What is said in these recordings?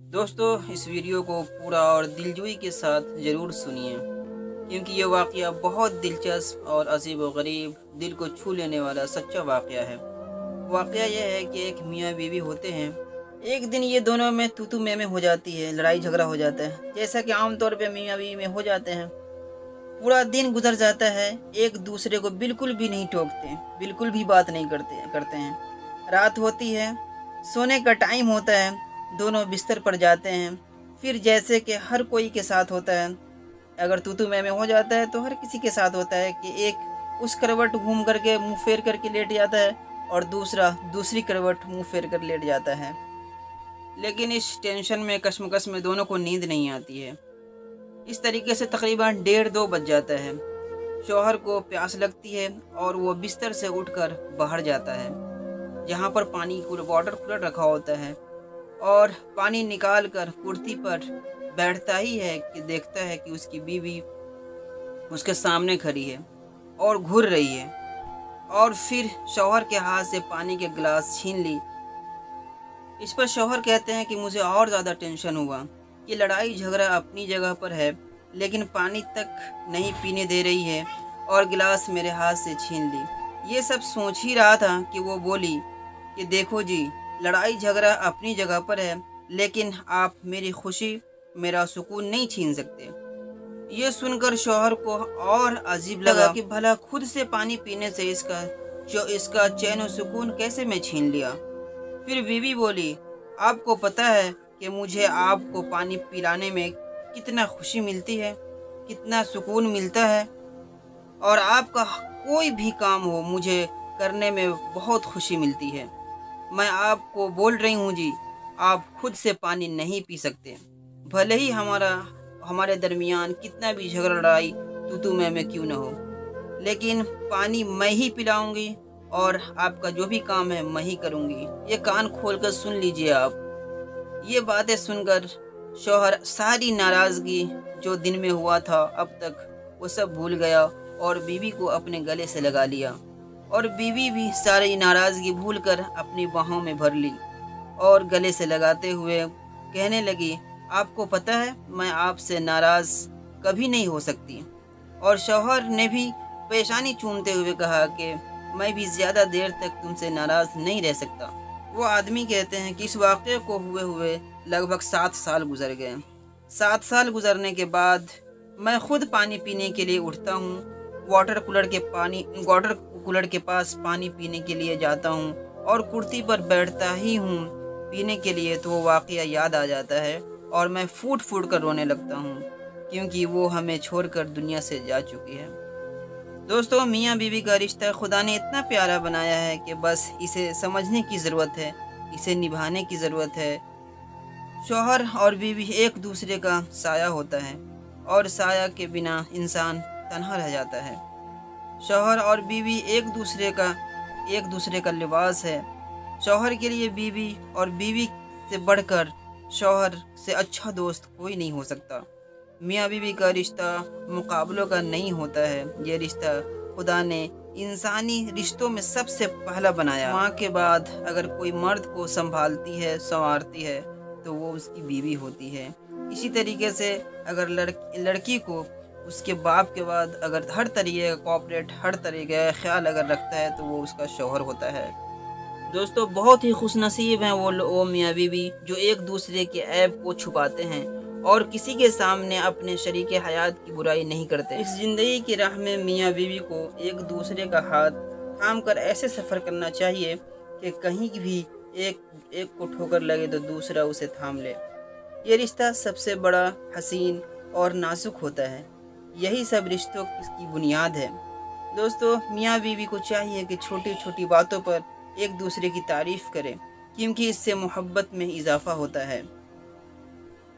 दोस्तों, इस वीडियो को पूरा और दिलजोई के साथ ज़रूर सुनिए, क्योंकि ये वाक़या बहुत दिलचस्प और अजीब व गरीब, दिल को छू लेने वाला सच्चा वाक़या है। वाक़या यह है कि एक मियाँ बीवी होते हैं। एक दिन ये दोनों में तू मैं हो जाती है, लड़ाई झगड़ा हो जाता है, जैसा कि आम तौर पे मियाँ बीवी में हो जाते हैं। पूरा दिन गुजर जाता है, एक दूसरे को बिल्कुल भी नहीं टोकते, बिल्कुल भी बात नहीं करते हैं। रात होती है, सोने का टाइम होता है, दोनों बिस्तर पर जाते हैं। फिर जैसे कि हर कोई के साथ होता है, अगर तू मैं हो जाता है तो हर किसी के साथ होता है कि एक उस करवट घूम करके मुंह फेर करके लेट जाता है और दूसरा दूसरी करवट मुंह फेर कर लेट जाता है। लेकिन इस टेंशन में, कश्मकश में दोनों को नींद नहीं आती है। इस तरीके से तकरीबन 1:30-2 बज जाता है। शौहर को प्यास लगती है और वो बिस्तर से उठकर बाहर जाता है, जहाँ पर पानी वाटर कूलर रखा होता है, और पानी निकाल कर कुर्सी पर बैठता ही है कि देखता है कि उसकी बीवी उसके सामने खड़ी है और घूर रही है। और फिर शौहर के हाथ से पानी के गिलास छीन ली। इस पर शौहर कहते हैं कि मुझे और ज़्यादा टेंशन हुआ कि लड़ाई झगड़ा अपनी जगह पर है, लेकिन पानी तक नहीं पीने दे रही है और गिलास मेरे हाथ से छीन ली। ये सब सोच ही रहा था कि वो बोली कि देखो जी, लड़ाई झगड़ा अपनी जगह पर है, लेकिन आप मेरी खुशी, मेरा सुकून नहीं छीन सकते। ये सुनकर शौहर को और अजीब लगा कि भला खुद से पानी पीने से इसका चैन और सुकून कैसे मैं छीन लिया। फिर बीवी बोली, आपको पता है कि मुझे आपको पानी पिलाने में कितना खुशी मिलती है, कितना सुकून मिलता है, और आपका कोई भी काम हो मुझे करने में बहुत खुशी मिलती है। मैं आपको बोल रही हूँ जी, आप खुद से पानी नहीं पी सकते, भले ही हमारे दरमियान कितना भी झगड़ा लड़ाई तू मैं क्यों न हो, लेकिन पानी मैं ही पिलाऊंगी और आपका जो भी काम है मैं ही करूंगी। ये कान खोलकर सुन लीजिए आप। ये बातें सुनकर शौहर सारी नाराज़गी जो दिन में हुआ था अब तक, वो सब भूल गया और बीवी को अपने गले से लगा लिया, और बीवी भी सारी नाराज़गी भूलकर अपनी बाहों में भर ली और गले से लगाते हुए कहने लगी, आपको पता है मैं आपसे नाराज़ कभी नहीं हो सकती। और शौहर ने भी परेशानी चूमते हुए कहा कि मैं भी ज़्यादा देर तक तुमसे नाराज़ नहीं रह सकता। वो आदमी कहते हैं कि इस वाक़े को हुए लगभग 7 साल गुजर गए। 7 साल गुजरने के बाद मैं खुद पानी पीने के लिए उठता हूँ, वाटर कूलर के पास पानी पीने के लिए जाता हूँ और कुर्सी पर बैठता ही हूँ पीने के लिए, तो वो वाक़या याद आ जाता है और मैं फूट फूट कर रोने लगता हूँ, क्योंकि वो हमें छोड़कर दुनिया से जा चुकी है। दोस्तों, मियाँ बीवी का रिश्ता खुदा ने इतना प्यारा बनाया है कि बस इसे समझने की ज़रूरत है, इसे निभाने की ज़रूरत है। शौहर और बीवी एक दूसरे का साया होता है और साया के बिना इंसान तन्हा रह जाता है। शौहर और बीवी एक दूसरे का लिबास है। शौहर के लिए बीवी और बीवी से बढ़कर शौहर से अच्छा दोस्त कोई नहीं हो सकता। मियाँ बीवी का रिश्ता मुकाबलों का नहीं होता है, ये रिश्ता खुदा ने इंसानी रिश्तों में सबसे पहला बनाया। माँ के बाद अगर कोई मर्द को संभालती है, संवारती है, तो वो उसकी बीवी होती है। इसी तरीके से अगर लड़की को उसके बाप के बाद अगर हर तरीके का कोऑपरेट, हर तरीके का ख्याल अगर रखता है, तो वो उसका शौहर होता है। दोस्तों, बहुत ही खुशनसीब हैं वो मियाँ बीवी जो एक दूसरे के ऐब को छुपाते हैं और किसी के सामने अपने शरीके हयात की बुराई नहीं करते। इस ज़िंदगी की राह में मियाँ बीवी को एक दूसरे का हाथ थाम कर ऐसे सफ़र करना चाहिए कि कहीं भी एक को ठोकर लगे तो दूसरा उसे थाम ले। ये रिश्ता सबसे बड़ा, हसीन और नाजुक होता है। यही सब रिश्तों की बुनियाद है। दोस्तों, मियाँ बीवी को चाहिए कि छोटी छोटी बातों पर एक दूसरे की तारीफ़ करें, क्योंकि इससे मोहब्बत में इजाफ़ा होता है।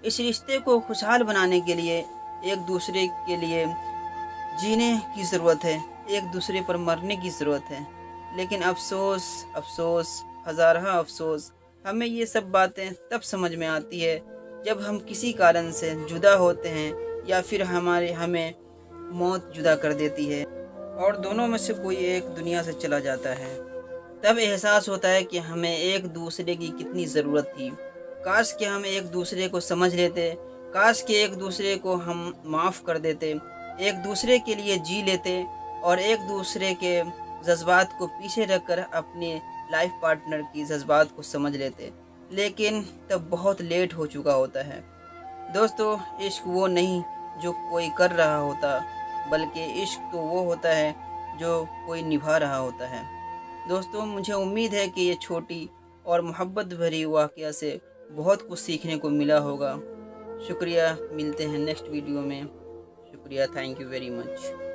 इस रिश्ते को खुशहाल बनाने के लिए एक दूसरे के लिए जीने की ज़रूरत है, एक दूसरे पर मरने की ज़रूरत है। लेकिन अफसोस, हज़ारहा अफसोस, हमें ये सब बातें तब समझ में आती है जब हम किसी कारण से जुदा होते हैं या फिर हमें मौत जुदा कर देती है और दोनों में से कोई एक दुनिया से चला जाता है। तब एहसास होता है कि हमें एक दूसरे की कितनी ज़रूरत थी। काश कि हम एक दूसरे को समझ लेते, काश कि एक दूसरे को हम माफ़ कर देते, एक दूसरे के लिए जी लेते और एक दूसरे के जज्बात को पीछे रखकर अपने लाइफ पार्टनर की जज्बात को समझ लेते। लेकिन तब बहुत लेट हो चुका होता है। दोस्तों, इश्क वो नहीं जो कोई कर रहा होता, बल्कि इश्क तो वो होता है जो कोई निभा रहा होता है। दोस्तों, मुझे उम्मीद है कि ये छोटी और मोहब्बत भरी वाक़या से बहुत कुछ सीखने को मिला होगा। शुक्रिया, मिलते हैं नेक्स्ट वीडियो में। शुक्रिया, थैंक यू वेरी मच।